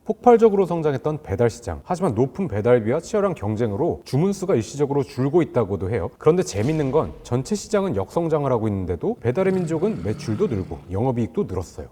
폭발적으로 성장했던 배달 시장. 하지만 높은 배달비와 치열한 경쟁으로 주문 수가 일시적으로 줄고 있다고도 해요. 그런데 재밌는 건 전체 시장은 역성장을 하고 있는데도 배달의 민족은 매출도 늘고 영업이익도 늘었어요.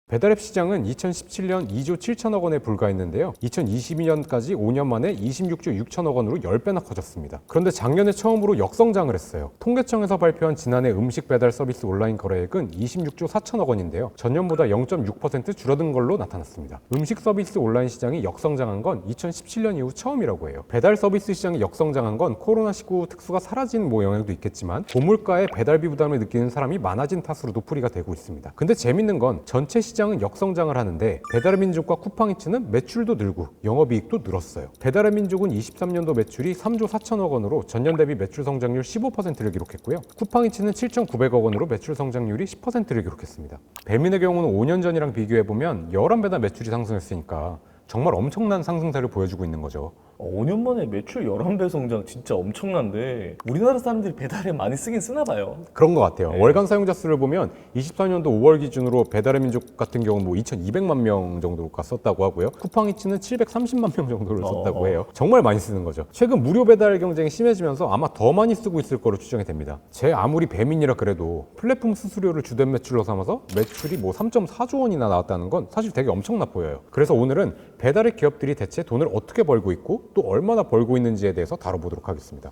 배달앱 시장은 2017년 2조 7천억 원에 불과했는데요. 2022년까지 5년 만에 26조 6천억 원으로 10배나 커졌습니다. 그런데 작년에 처음으로 역성장을 했어요. 통계청에서 발표한 지난해 음식 배달 서비스 온라인 거래액은 26조 4천억 원인데요. 전년보다 0.6% 줄어든 걸로 나타났습니다. 음식 서비스 온라인 시장이 역성장한 건 2017년 이후 처음이라고 해요. 배달 서비스 시장이 역성장한 건 코로나19 특수가 사라진 영향도 있겠지만 고물가에 배달비 부담을 느끼는 사람이 많아진 탓으로도 풀이가 되고 있습니다. 근데 재밌는 건 전체 시장은 역성장을 하는데 배달의 민족과 쿠팡이츠는 매출도 늘고 영업이익도 늘었어요. 배달의 민족은 23년도 매출이 3조 4천억 원으로 전년 대비 매출 성장률 15%를 기록했고요. 쿠팡이츠는 7,900억 원으로 매출 성장률이 10%를 기록했습니다. 배민의 경우는 5년 전이랑 비교해보면 11배나 매출이 상승했으니까 정말 엄청난 상승세를 보여주고 있는 거죠. 5년 만에 매출 11배 성장 진짜 엄청난데 우리나라 사람들이 배달에 많이 쓰긴 쓰나 봐요. 그런 것 같아요. 네. 월간 사용자 수를 보면 24년도 5월 기준으로 배달의 민족 같은 경우는 2,200만 명 정도가 썼다고 하고요. 쿠팡이츠는 730만 명 정도를 썼다고 해요. 정말 많이 쓰는 거죠. 최근 무료 배달 경쟁이 심해지면서 아마 더 많이 쓰고 있을 거로 추정이 됩니다. 제 아무리 배민이라 그래도 플랫폼 수수료를 주된 매출로 삼아서 매출이 3.4조 원이나 나왔다는 건 사실 되게 엄청나 보여요. 그래서 오늘은 배달의 기업들이 대체 돈을 어떻게 벌고 있고 또 얼마나 벌고 있는지에 대해서 다뤄보도록 하겠습니다.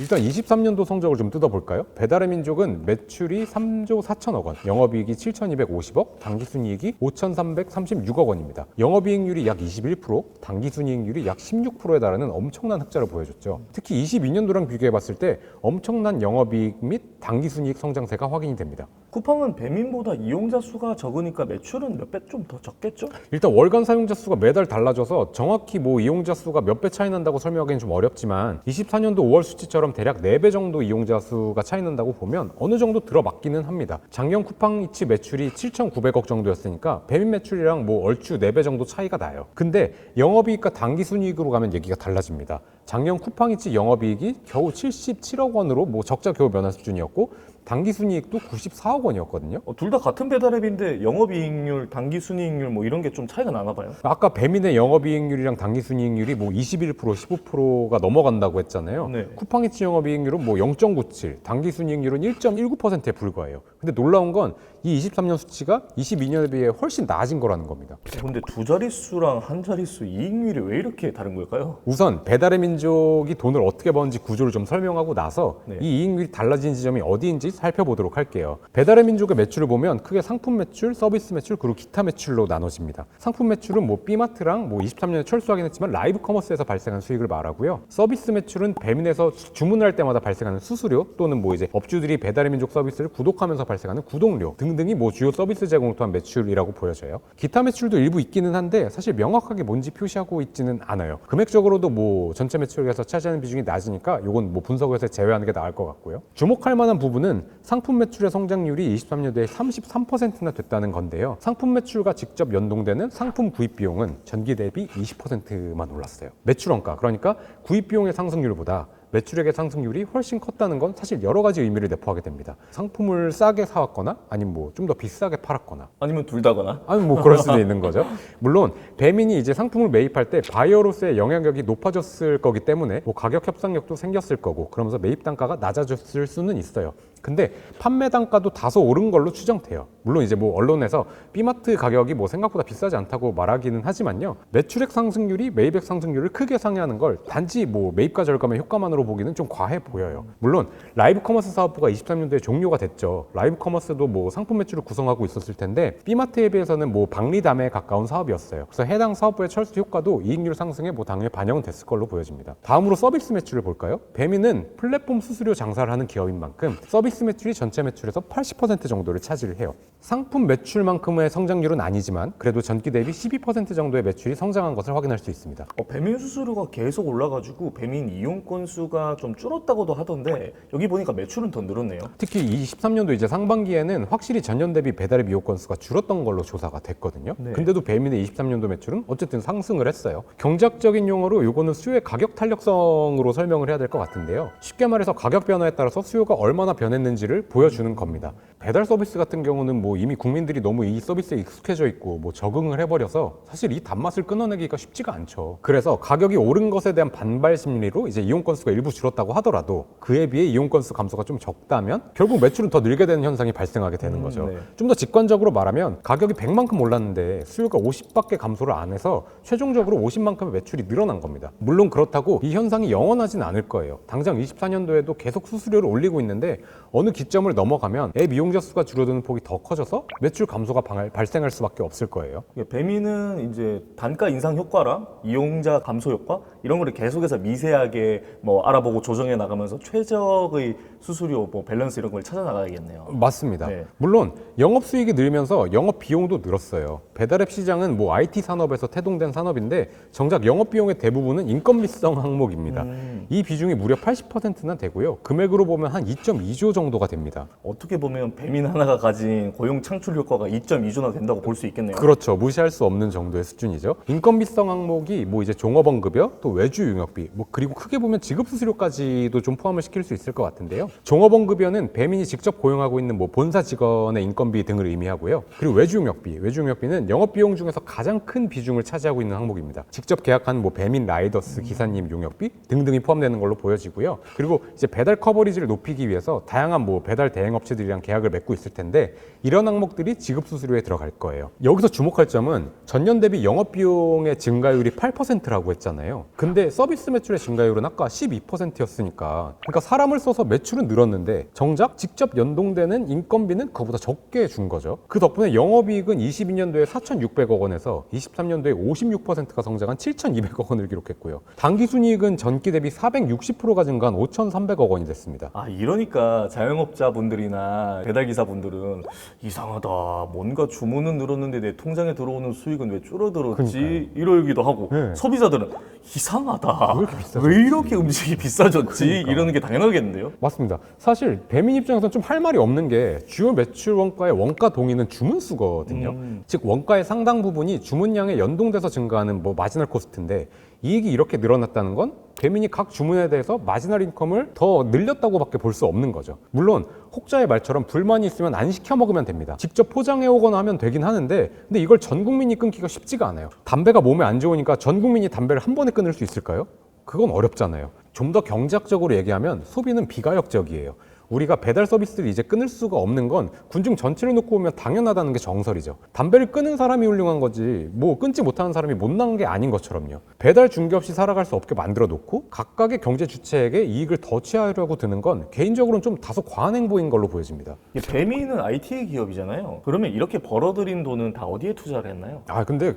일단 23년도 성적을 좀 뜯어볼까요? 배달의 민족은 매출이 3조 4천억 원, 영업이익이 7,250억, 당기순이익이 5,336억 원입니다. 영업이익률이 약 21%, 당기순이익률이 약 16%에 달하는 엄청난 흑자를 보여줬죠. 특히 22년도랑 비교해봤을 때 엄청난 영업이익 및 당기순이익 성장세가 확인이 됩니다. 쿠팡은 배민보다 이용자 수가 적으니까 매출은 몇 배 좀 더 적겠죠? 일단 월간 사용자 수가 매달 달라져서 정확히 이용자 수가 몇 배 차이 난다고 설명하기는 좀 어렵지만 24년도 5월 수치처럼 대략 4배 정도 이용자 수가 차이 난다고 보면 어느 정도 들어맞기는 합니다. 작년 쿠팡이츠 매출이 7,900억 정도였으니까 배민 매출이랑 얼추 4배 정도 차이가 나요. 근데 영업이익과 당기순이익으로 가면 얘기가 달라집니다. 작년 쿠팡이츠 영업이익이 겨우 77억 원으로 적자 겨우 면한 수준이었고 당기순이익도 94억 원이었거든요. 둘 다 같은 배달앱인데 영업이익률, 당기순이익률 이런 게 좀 차이가 나나 봐요. 아까 배민의 영업이익률이랑 당기순이익률이 21%, 15%가 넘어간다고 했잖아요. 네. 쿠팡이츠 영업이익률은 0.97, 당기순이익률은 1.19%에 불과해요. 근데 놀라운 건 이 23년 수치가 22년에 비해 훨씬 나아진 거라는 겁니다. 근데 두 자릿수랑 한 자릿수 이익률이 왜 이렇게 다른 걸까요? 우선 배달의 민족이 돈을 어떻게 버는지 구조를 좀 설명하고 나서 네. 이 이익률이 달라진 지점이 어디인지 살펴보도록 할게요. 배달의 민족의 매출을 보면 크게 상품 매출, 서비스 매출, 그리고 기타 매출로 나눠집니다. 상품 매출은 B마트랑 23년에 철수하긴 했지만 라이브 커머스에서 발생한 수익을 말하고요. 서비스 매출은 배민에서 주문할 때마다 발생하는 수수료 또는 이제 업주들이 배달의 민족 서비스를 구독하면서 발생하는 구독료 등등이 주요 서비스 제공을 통한 매출이라고 보여져요. 기타 매출도 일부 있기는 한데 사실 명확하게 뭔지 표시하고 있지는 않아요. 금액적으로도 전체 매출에서 차지하는 비중이 낮으니까 이건 분석을 해서 제외하는 게 나을 것 같고요. 주목할 만한 부분은 상품 매출의 성장률이 23년도에 33%나 됐다는 건데요. 상품 매출과 직접 연동되는 상품 구입 비용은 전기 대비 20%만 올랐어요. 매출 원가, 그러니까 구입 비용의 상승률보다 매출액의 상승률이 훨씬 컸다는 건 사실 여러 가지 의미를 내포하게 됩니다. 상품을 싸게 사왔거나 아니면 좀 더 비싸게 팔았거나 아니면 둘 다거나? 아니면 그럴 수도 있는 거죠. 물론 배민이 이제 상품을 매입할 때 바이어로서의 영향력이 높아졌을 거기 때문에 가격 협상력도 생겼을 거고 그러면서 매입 단가가 낮아졌을 수는 있어요. 근데 판매 단가도 다소 오른 걸로 추정돼요. 물론 이제 언론에서 B마트 가격이 생각보다 비싸지 않다고 말하기는 하지만요. 매출액 상승률이 매입액 상승률을 크게 상회하는 걸 단지 매입과 절감의 효과만으로 보기는 좀 과해 보여요. 물론 라이브 커머스 사업부가 23년도에 종료가 됐죠. 라이브 커머스도 상품 매출을 구성하고 있었을 텐데 B마트에 비해서는 박리담에 가까운 사업이었어요. 그래서 해당 사업부의 철수 효과도 이익률 상승에 당연히 반영은 됐을 걸로 보여집니다. 다음으로 서비스 매출을 볼까요? 배민은 플랫폼 수수료 장사를 하는 기업인 만큼 서비스 서비스 매출이 전체 매출에서 80% 정도를 차지를 해요. 상품 매출만큼의 성장률은 아니지만 그래도 전기 대비 12% 정도의 매출이 성장한 것을 확인할 수 있습니다. 배민 수수료가 계속 올라가지고 배민 이용 건수가 좀 줄었다고도 하던데 여기 보니까 매출은 더 늘었네요. 특히 23년도 이제 상반기에는 확실히 전년 대비 배달의 이용 건수가 줄었던 걸로 조사가 됐거든요. 네. 근데도 배민의 23년도 매출은 어쨌든 상승을 했어요. 경제학적인 용어로 이거는 수요의 가격 탄력성으로 설명을 해야 될 것 같은데요. 쉽게 말해서 가격 변화에 따라서 수요가 얼마나 변했는지를 보여주는 겁니다. 배달 서비스 같은 경우는 뭐 이미 국민들이 너무 이 서비스에 익숙해져 있고 뭐 적응을 해버려서 사실 이 단맛을 끊어내기가 쉽지가 않죠. 그래서 가격이 오른 것에 대한 반발 심리로 이제 이용 건수가 일부 줄었다고 하더라도 그에 비해 이용 건수 감소가 좀 적다면 결국 매출은 더 늘게 되는 현상이 발생하게 되는 거죠. 네. 좀 더 직관적으로 말하면 가격이 100만큼 올랐는데 수요가 50밖에 감소를 안 해서 최종적으로 50만큼의 매출이 늘어난 겁니다. 물론 그렇다고 이 현상이 영원하진 않을 거예요. 당장 24년도에도 계속 수수료를 올리고 있는데 어느 기점을 넘어가면 앱 이용자 수가 줄어드는 폭이 더 커져서 매출 감소가 발생할 수밖에 없을 거예요. 배민은 이제 단가 인상 효과랑 이용자 감소 효과 이런 거를 계속해서 미세하게 뭐 알아보고 조정해 나가면서 최적의 수수료 뭐 밸런스 이런 걸 찾아 나가야겠네요. 맞습니다. 네. 물론 영업 수익이 늘면서 영업 비용도 늘었어요. 배달앱 시장은 뭐 IT 산업에서 태동된 산업인데 정작 영업 비용의 대부분은 인건비성 항목입니다. 이 비중이 무려 80%나 되고요. 금액으로 보면 한 2.2조 정도가 됩니다. 어떻게 보면 배민 하나가 가진 고용 창출 효과가 2.2조나 된다고 볼 수 있겠네요. 그렇죠. 무시할 수 없는 정도의 수준이죠. 인건비성 항목이 뭐 이제 종업원급여, 또 외주 용역비, 뭐 그리고 크게 보면 지급 수수료까지도 좀 포함을 시킬 수 있을 것 같은데요. 종업원급여는 배민이 직접 고용하고 있는 뭐 본사 직원의 인건비 등을 의미하고요. 그리고 외주 용역비는 영업 비용 중에서 가장 큰 비중을 차지하고 있는 항목입니다. 직접 계약한 뭐 배민 라이더스 기사님 용역비 등등이 포함되는 걸로 보여지고요. 그리고 이제 배달 커버리지를 높이기 위해서 다양한 뭐 배달 대행 업체들이랑 계약을 맺고 있을 텐데 이런 항목들이 지급 수수료에 들어갈 거예요. 여기서 주목할 점은 전년 대비 영업 비용의 증가율이 8%라고 했잖아요. 근데 서비스 매출의 증가율은 아까 12%였으니까 그러니까 사람을 써서 매출은 늘었는데 정작 직접 연동되는 인건비는 그거보다 적게 준 거죠. 그 덕분에 영업이익은 22년도에 4,600억 원에서 23년도에 56%가 성장한 7,200억 원을 기록했고요. 당기순이익은 전기 대비 460%가 증가한 5,300억 원이 됐습니다. 이러니까 자영업자분들이나 배달기사분들은 이상하다. 뭔가 주문은 늘었는데 내 통장에 들어오는 수익은 왜 줄어들었지? 그러니까요. 이러기도 하고 네. 소비자들은 이상하다. 왜 이렇게 비싸졌지? 왜 이렇게 음식이 비싸졌지? 그러니까. 이러는 게 당연하겠는데요? 맞습니다. 사실 배민 입장에서는 좀 할 말이 없는 게 주요 매출 원가의 원가 동의는 주문수거든요. 즉 원가의 상당 부분이 주문량에 연동돼서 증가하는 뭐 마지널 코스트인데 이익이 이렇게 늘어났다는 건 배민이 각 주문에 대해서 마지널 인컴을 더 늘렸다고밖에 볼 수 없는 거죠. 물론 혹자의 말처럼 불만이 있으면 안 시켜 먹으면 됩니다. 직접 포장해 오거나 하면 되긴 하는데 근데 이걸 전 국민이 끊기가 쉽지가 않아요. 담배가 몸에 안 좋으니까 전 국민이 담배를 한 번에 끊을 수 있을까요? 그건 어렵잖아요. 좀 더 경제학적으로 얘기하면 소비는 비가역적이에요. 우리가 배달 서비스를 이제 끊을 수가 없는 건 군중 전체를 놓고 보면 당연하다는 게 정설이죠. 담배를 끊은 사람이 훌륭한 거지 뭐 끊지 못하는 사람이 못난 게 아닌 것처럼요. 배달 중개 없이 살아갈 수 없게 만들어 놓고 각각의 경제 주체에게 이익을 더 취하려고 드는 건 개인적으로는 좀 다소 과한 행보인 걸로 보여집니다. 배민은 IT 기업이잖아요. 그러면 이렇게 벌어들인 돈은 다 어디에 투자를 했나요? 근데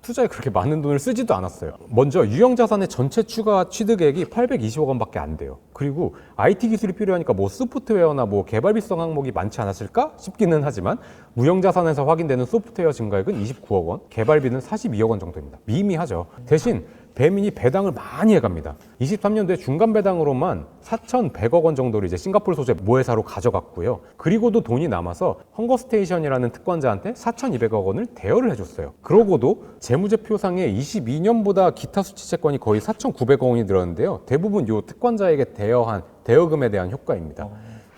투자에 그렇게 많은 돈을 쓰지도 않았어요. 먼저 유형자산의 전체 추가 취득액이 820억 원밖에 안 돼요. 그리고 IT 기술이 필요하니까 뭐 소프트웨어나 뭐 개발비성 항목이 많지 않았을까 싶기는 하지만 무형자산에서 확인되는 소프트웨어 증가액은 29억 원, 개발비는 42억 원 정도입니다. 미미하죠. 대신 배민이 배당을 많이 해갑니다. 23년도에 중간 배당으로만 4,100억 원 정도를 이제 싱가포르 소재 모회사로 가져갔고요. 그리고도 돈이 남아서 헝거스테이션이라는 특권자한테 4,200억 원을 대여를 해줬어요. 그러고도 재무제표상에 22년보다 기타 수취 채권이 거의 4,900억 원이 늘었는데요. 대부분 이 특권자에게 대여한 대여금에 대한 효과입니다.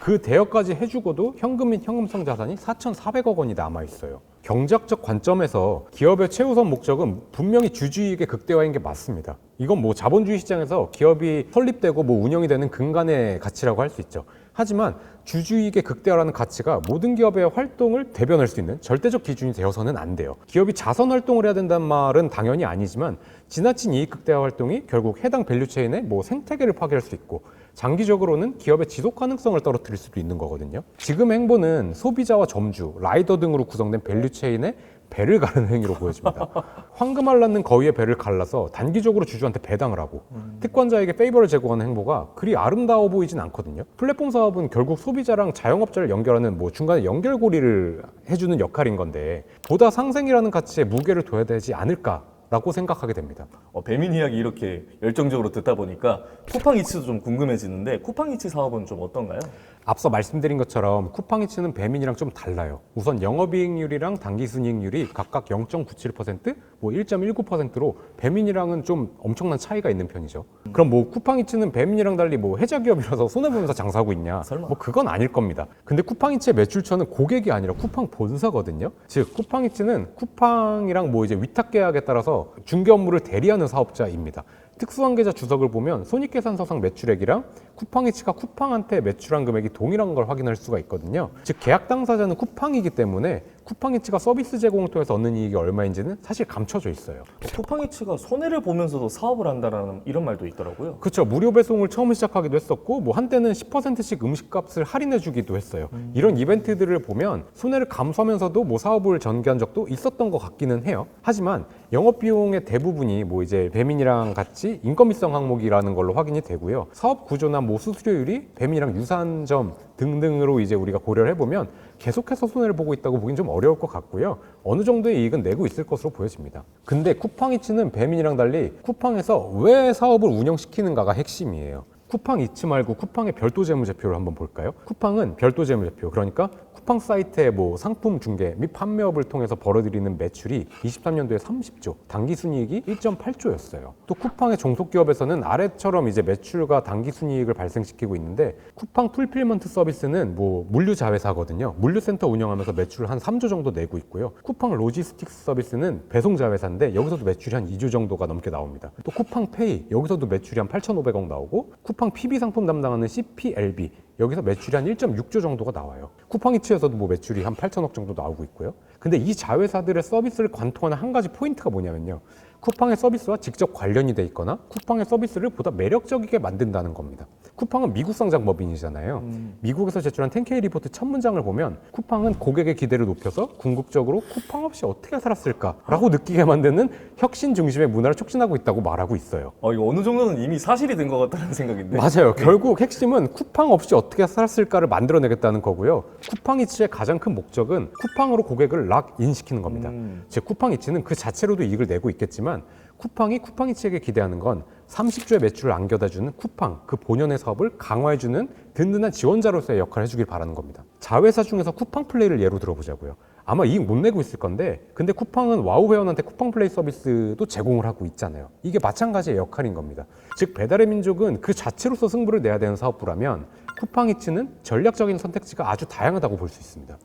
그 대여까지 해주고도 현금 및 현금성 자산이 4,400억 원이 남아있어요. 경제학적 관점에서 기업의 최우선 목적은 분명히 주주이익의 극대화인 게 맞습니다. 이건 뭐 자본주의 시장에서 기업이 설립되고 뭐 운영이 되는 근간의 가치라고 할 수 있죠. 하지만 주주이익의 극대화라는 가치가 모든 기업의 활동을 대변할 수 있는 절대적 기준이 되어서는 안 돼요. 기업이 자선 활동을 해야 된다는 말은 당연히 아니지만 지나친 이익 극대화 활동이 결국 해당 밸류체인의 뭐 생태계를 파괴할 수 있고 장기적으로는 기업의 지속 가능성을 떨어뜨릴 수도 있는 거거든요. 지금 행보는 소비자와 점주, 라이더 등으로 구성된 밸류체인의 배를 가르는 행위로 보여집니다. 황금알 낳는 거위의 배를 갈라서 단기적으로 주주한테 배당을 하고 특권자에게 페이버를 제공하는 행보가 그리 아름다워 보이진 않거든요. 플랫폼 사업은 결국 소비자랑 자영업자를 연결하는 뭐 중간에 연결고리를 해주는 역할인 건데 보다 상생이라는 가치에 무게를 둬야 되지 않을까라고 생각하게 됩니다. 배민 이야기 이렇게 열정적으로 듣다 보니까 쿠팡이츠도 좀 궁금해지는데 쿠팡이츠 사업은 좀 어떤가요? 앞서 말씀드린 것처럼 쿠팡이츠는 배민이랑 좀 달라요. 우선 영업이익률이랑 당기순이익률이 각각 0.97%, 뭐 1.19%로 배민이랑은 좀 엄청난 차이가 있는 편이죠. 그럼 뭐 쿠팡이츠는 배민이랑 달리 뭐 해자 기업이라서 손해 보면서 장사하고 있냐? 설마. 뭐 그건 아닐 겁니다. 근데 쿠팡이츠의 매출처는 고객이 아니라 쿠팡 본사거든요. 즉 쿠팡이츠는 쿠팡이랑 뭐 이제 위탁 계약에 따라서 중개 업무를 대리하는 사업자입니다. 특수한 계좌 주석을 보면 손익계산서상 매출액이랑 쿠팡이츠가 쿠팡한테 매출한 금액이 동일한 걸 확인할 수가 있거든요. 즉 계약 당사자는 쿠팡이기 때문에 쿠팡이츠가 서비스 제공을 통해서 얻는 이익이 얼마인지는 사실 감춰져 있어요. 쿠팡이츠가 손해를 보면서도 사업을 한다라는 이런 말도 있더라고요. 그렇죠. 무료 배송을 처음 시작하기도 했었고 뭐 한때는 10%씩 음식값을 할인해 주기도 했어요. 이런 이벤트들을 보면 손해를 감수하면서도 뭐 사업을 전개한 적도 있었던 것 같기는 해요. 하지만 영업 비용의 대부분이 뭐 이제 배민이랑 같이 인건비성 항목이라는 걸로 확인이 되고요. 사업 구조나 뭐 수수료율이 배민이랑 유사한 점 등등으로 이제 우리가 고려를 해보면 계속해서 손해를 보고 있다고 보긴 좀 어려울 것 같고요. 어느 정도의 이익은 내고 있을 것으로 보여집니다. 근데 쿠팡이츠는 배민이랑 달리 쿠팡에서 왜 사업을 운영시키는가가 핵심이에요. 쿠팡이츠 말고 쿠팡의 별도 재무제표를 한번 볼까요? 쿠팡은 별도 재무제표, 그러니까 쿠팡 사이트의 뭐 상품 중개 및 판매업을 통해서 벌어들이는 매출이 23년도에 30조, 당기순이익이 1.8조였어요. 또 쿠팡의 종속기업에서는 아래처럼 이제 매출과 당기순이익을 발생시키고 있는데 쿠팡 풀필먼트 서비스는 뭐 물류자회사거든요. 물류센터 운영하면서 매출을 한 3조 정도 내고 있고요. 쿠팡 로지스틱스 서비스는 배송자회사인데 여기서도 매출이 한 2조 정도가 넘게 나옵니다. 또 쿠팡페이, 여기서도 매출이 한 8,500억 나오고 쿠팡 PB 상품 담당하는 CPLB, 여기서 매출이 한 1.6조 정도가 나와요. 쿠팡이츠에서도 뭐 매출이 한 8천억 정도 나오고 있고요. 근데 이 자회사들의 서비스를 관통하는 한 가지 포인트가 뭐냐면요. 쿠팡의 서비스와 직접 관련이 돼 있거나 쿠팡의 서비스를 보다 매력적이게 만든다는 겁니다. 쿠팡은 미국 상장 법인이잖아요. 미국에서 제출한 10K 리포트 첫 문장을 보면 쿠팡은 고객의 기대를 높여서 궁극적으로 쿠팡 없이 어떻게 살았을까라고 느끼게 만드는 혁신 중심의 문화를 촉진하고 있다고 말하고 있어요. 이거 어느 정도는 이미 사실이 된 것 같다는 생각인데. 맞아요. 결국 핵심은 쿠팡 없이 어떻게 살았을까를 만들어내겠다는 거고요. 쿠팡이츠의 가장 큰 목적은 쿠팡으로 고객을 락인시키는 겁니다. 즉 쿠팡이츠는 그 자체로도 이익을 내고 있겠지만 쿠팡이 쿠팡이츠에게 기대하는 건 30조의 매출을 안겨다주는 쿠팡, 그 본연의 사업을 강화해주는 든든한 지원자로서의 역할을 해주길 바라는 겁니다. 자회사 중에서 쿠팡 플레이를 예로 들어보자고요. 아마 이익 못 내고 있을 건데 근데 쿠팡은 와우 회원한테 쿠팡 플레이 서비스도 제공을 하고 있잖아요. 이게 마찬가지의 역할인 겁니다. 즉 배달의 민족은 그 자체로서 승부를 내야 되는 사업부라면 쿠팡이츠는 전략적인 선택지가 아주 다양하다고 볼 수 있습니다.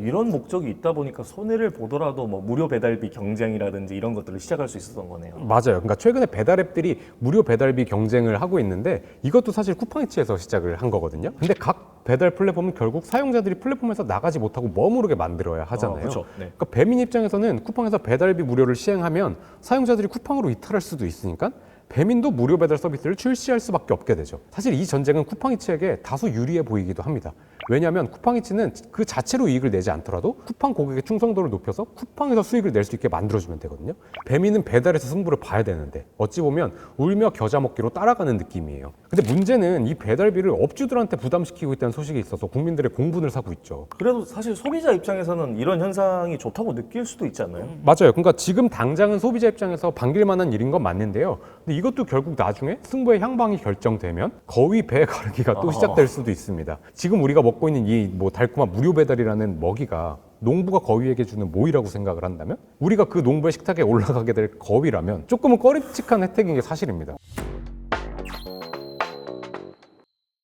이런 목적이 있다 보니까 손해를 보더라도 뭐 무료 배달비 경쟁이라든지 이런 것들을 시작할 수 있었던 거네요. 맞아요. 그러니까 최근에 배달앱들이 무료 배달비 경쟁을 하고 있는데 이것도 사실 쿠팡이츠에서 시작을 한 거거든요. 근데 각 배달 플랫폼은 결국 사용자들이 플랫폼에서 나가지 못하고 머무르게 만들어야 하잖아요. 그렇죠. 네. 그러니까 배민 입장에서는 쿠팡에서 배달비 무료를 시행하면 사용자들이 쿠팡으로 이탈할 수도 있으니까 배민도 무료 배달 서비스를 출시할 수밖에 없게 되죠. 사실 이 전쟁은 쿠팡이츠에게 다소 유리해 보이기도 합니다. 왜냐하면 쿠팡이츠는 그 자체로 이익을 내지 않더라도 쿠팡 고객의 충성도를 높여서 쿠팡에서 수익을 낼 수 있게 만들어주면 되거든요. 배민은 배달에서 승부를 봐야 되는데 어찌 보면 울며 겨자 먹기로 따라가는 느낌이에요. 근데 문제는 이 배달비를 업주들한테 부담시키고 있다는 소식이 있어서 국민들의 공분을 사고 있죠. 그래도 사실 소비자 입장에서는 이런 현상이 좋다고 느낄 수도 있지 않나요? 맞아요. 그러니까 지금 당장은 소비자 입장에서 반길 만한 일인 건 맞는데요. 근데 이것도 결국 나중에 승부의 향방이 결정되면 거위 배 가르기가 또 시작될 수도 있습니다. 지금 우리가 먹고 있는 이 뭐 달콤한 무료 배달이라는 먹이가 농부가 거위에게 주는 모이라고 생각을 한다면 우리가 그 농부의 식탁에 올라가게 될 거위라면 조금은 꺼림칙한 혜택인 게 사실입니다.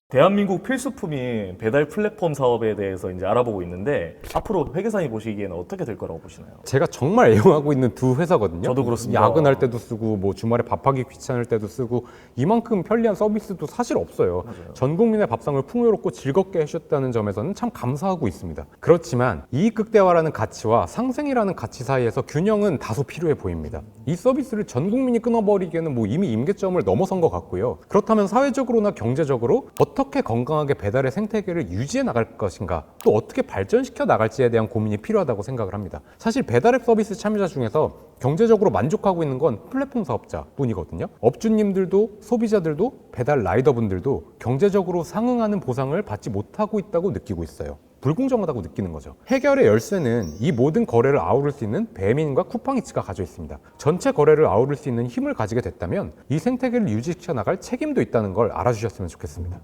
대한민국 필수품인 배달 플랫폼 사업에 대해서 이제 알아보고 있는데 앞으로 회계사님 보시기에는 어떻게 될 거라고 보시나요? 제가 정말 애용하고 있는 두 회사거든요. 저도 그렇습니다. 야근할 때도 쓰고 뭐 주말에 밥하기 귀찮을 때도 쓰고 이만큼 편리한 서비스도 사실 없어요. 맞아요. 전 국민의 밥상을 풍요롭고 즐겁게 해주셨다는 점에서는 참 감사하고 있습니다. 그렇지만 이익 극대화라는 가치와 상생이라는 가치 사이에서 균형은 다소 필요해 보입니다. 이 서비스를 전 국민이 끊어버리기에는 뭐 이미 임계점을 넘어선 것 같고요. 그렇다면 사회적으로나 경제적으로 어떻게 어떻게 건강하게 배달의 생태계를 유지해 나갈 것인가, 또 어떻게 발전시켜 나갈지에 대한 고민이 필요하다고 생각을 합니다. 사실 배달앱 서비스 참여자 중에서 경제적으로 만족하고 있는 건 플랫폼 사업자뿐이거든요. 업주님들도 소비자들도 배달 라이더분들도 경제적으로 상응하는 보상을 받지 못하고 있다고 느끼고 있어요. 불공정하다고 느끼는 거죠. 해결의 열쇠는 이 모든 거래를 아우를 수 있는 배민과 쿠팡이츠가 가지고 있습니다. 전체 거래를 아우를 수 있는 힘을 가지게 됐다면 이 생태계를 유지시켜 나갈 책임도 있다는 걸 알아주셨으면 좋겠습니다.